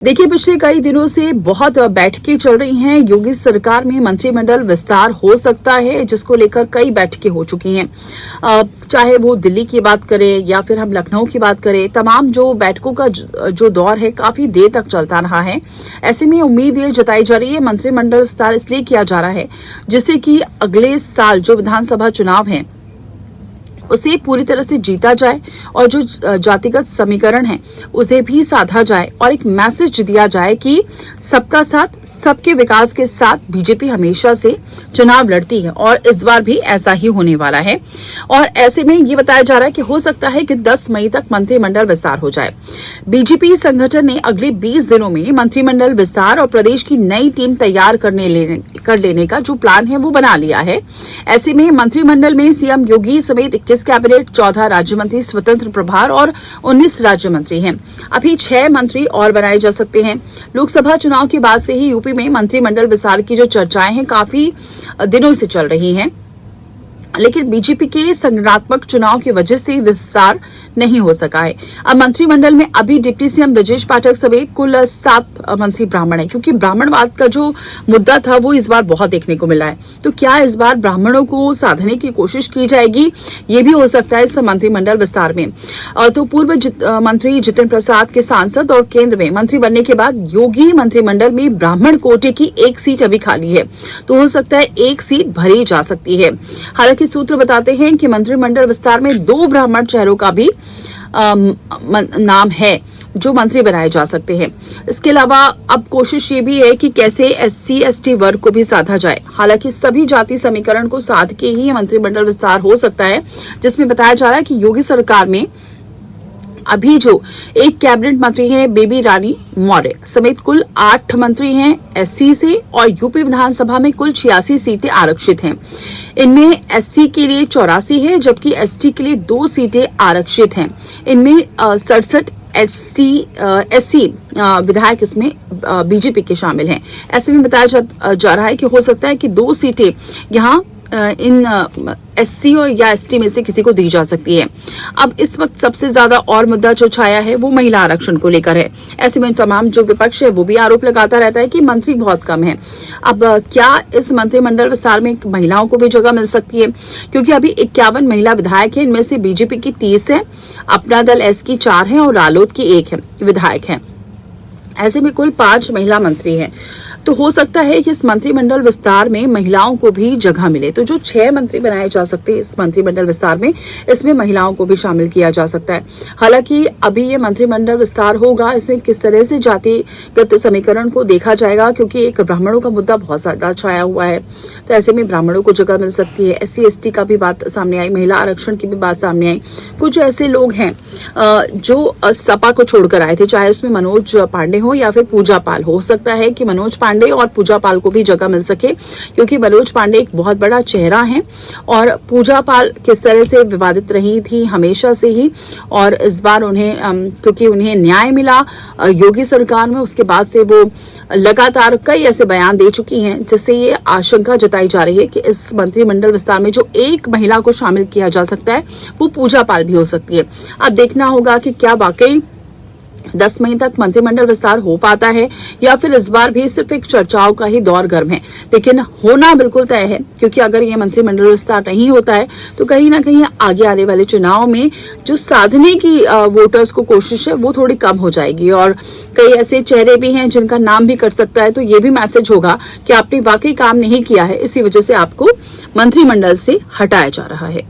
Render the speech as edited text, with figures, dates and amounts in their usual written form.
देखिए, पिछले कई दिनों से बहुत बैठकें चल रही हैं। योगी सरकार में मंत्रिमंडल विस्तार हो सकता है, जिसको लेकर कई बैठकें हो चुकी हैं। चाहे वो दिल्ली की बात करें या फिर हम लखनऊ की बात करें, तमाम जो बैठकों का जो दौर है काफी देर तक चलता रहा है। ऐसे में उम्मीद ये जताई जा रही है मंत्रिमंडल विस्तार इसलिए किया जा रहा है जिससे कि अगले साल जो विधानसभा चुनाव है उसे पूरी तरह से जीता जाए और जो जातिगत समीकरण है उसे भी साधा जाए और एक मैसेज दिया जाए कि सबका साथ, सबके विकास के साथ बीजेपी हमेशा से चुनाव लड़ती है और इस बार भी ऐसा ही होने वाला है। और ऐसे में ये बताया जा रहा है कि हो सकता है कि 10 मई तक मंत्रिमंडल विस्तार हो जाए। बीजेपी संगठन ने अगले 20 दिनों में मंत्रिमंडल विस्तार और प्रदेश की नई टीम तैयार कर लेने का जो प्लान है वो बना लिया है। ऐसे में मंत्रिमंडल में सीएम योगी समेत 21 कैबिनेट, 14 राज्य मंत्री स्वतंत्र प्रभार और 19 राज्य मंत्री हैं। अभी 6 मंत्री और बनाए जा सकते हैं। लोकसभा चुनाव के बाद से ही यूपी में मंत्रिमंडल विस्तार की जो चर्चाएं हैं काफी दिनों से चल रही हैं, लेकिन बीजेपी के संगठनात्मक चुनाव की वजह से विस्तार नहीं हो सका है। अब मंत्रिमंडल में अभी डिप्टी सीएम ब्रजेश पाठक समेत कुल 7 मंत्री ब्राह्मण हैं, क्योंकि ब्राह्मणवाद का जो मुद्दा था वो इस बार बहुत देखने को मिला है। तो क्या इस बार ब्राह्मणों को साधने की कोशिश की जाएगी, ये भी हो सकता है इस मंत्रिमंडल विस्तार में। तो पूर्व मंत्री जितिन प्रसाद के सांसद और केंद्र में मंत्री बनने के बाद योगी मंत्रिमंडल में ब्राह्मण कोटे की एक सीट अभी खाली है, तो हो सकता है एक सीट भरी जा सकती है। हालांकि सूत्र बताते हैं कि मंत्रिमंडल विस्तार में 2 ब्राह्मण चेहरों का भी नाम है जो मंत्री बनाए जा सकते हैं। इसके अलावा अब कोशिश ये भी है कि कैसे SC ST वर्ग को भी साधा जाए। हालांकि सभी जाति समीकरण को साध के ही मंत्रिमंडल विस्तार हो सकता है, जिसमें बताया जा रहा है कि योगी सरकार में अभी जो एक कैबिनेट मंत्री है बेबी रानी मौर्य समेत कुल 8 मंत्री हैं SC से और यूपी विधानसभा में कुल 86 सीटें आरक्षित हैं। इनमें SC के लिए 84 है, जबकि ST के लिए 2 सीटें आरक्षित हैं। इनमें 67 SC विधायक इसमें बीजेपी के शामिल हैं। ऐसे में बताया जा रहा है कि हो सकता है कि 2 सीटें यहाँ इन SC और या ST में से किसी को दी जा सकती है। अब इस वक्त सबसे ज्यादा और मुद्दा जो छाया है वो महिला आरक्षण को लेकर है। ऐसे में तमाम जो विपक्ष है वो भी आरोप लगाता रहता है कि मंत्री बहुत कम है। अब क्या इस मंत्रिमंडल विस्तार में महिलाओं को भी जगह मिल सकती है, क्योंकि अभी 51 महिला विधायक है। इनमें से बीजेपी की 30 है, अपना दल S की 4 है और रालोद की 1 विधायक है। ऐसे में कुल 5 महिला मंत्री हैं। तो हो सकता है कि इस मंत्रिमंडल विस्तार में महिलाओं को भी जगह मिले। तो जो 6 मंत्री बनाए जा सकते हैं इस मंत्रिमंडल विस्तार में, इसमें महिलाओं को भी शामिल किया जा सकता है। हालांकि अभी ये मंत्रिमंडल विस्तार होगा, इसमें किस तरह से जातिगत समीकरण को देखा जाएगा, क्योंकि एक ब्राह्मणों का मुद्दा बहुत ज्यादा छाया हुआ है। तो ऐसे में ब्राह्मणों को जगह मिल सकती है। SC ST का भी बात सामने आई, महिला आरक्षण की भी बात सामने आई। कुछ ऐसे लोग हैं जो सपा को छोड़कर आए थे, चाहे उसमें मनोज पांडे हो या फिर पूजा पाल। हो सकता है कि मनोज पांडे और पूजा पाल को भी जगह मिल सके, क्योंकि मनोज पांडे एक बहुत बड़ा चेहरा है और पूजा पाल किस तरह से विवादित रही थी हमेशा से ही। और इस बार उन्हें क्योंकि उन्हें न्याय मिला योगी सरकार में, उसके बाद से वो लगातार कई ऐसे बयान दे चुकी हैं, जिससे ये आशंका जताई जा रही है कि इस मंत्रिमंडल विस्तार में जो एक महिला को शामिल किया जा सकता है वो पूजा पाल भी हो सकती है। अब देखना होगा कि क्या वाकई 10 मई तक मंत्रिमंडल विस्तार हो पाता है या फिर इस बार भी सिर्फ एक चर्चाओं का ही दौर गर्म है। लेकिन होना बिल्कुल तय है, क्योंकि अगर ये मंत्रिमंडल विस्तार नहीं होता है तो कहीं ना कहीं आगे आने वाले चुनाव में जो साधने की वोटर्स को कोशिश है वो थोड़ी कम हो जाएगी और कई ऐसे चेहरे भी हैं जिनका नाम भी कट सकता है। तो ये भी मैसेज होगा कि आपने वाकई काम नहीं किया है, इसी वजह से आपको मंत्रिमंडल से हटाया जा रहा है।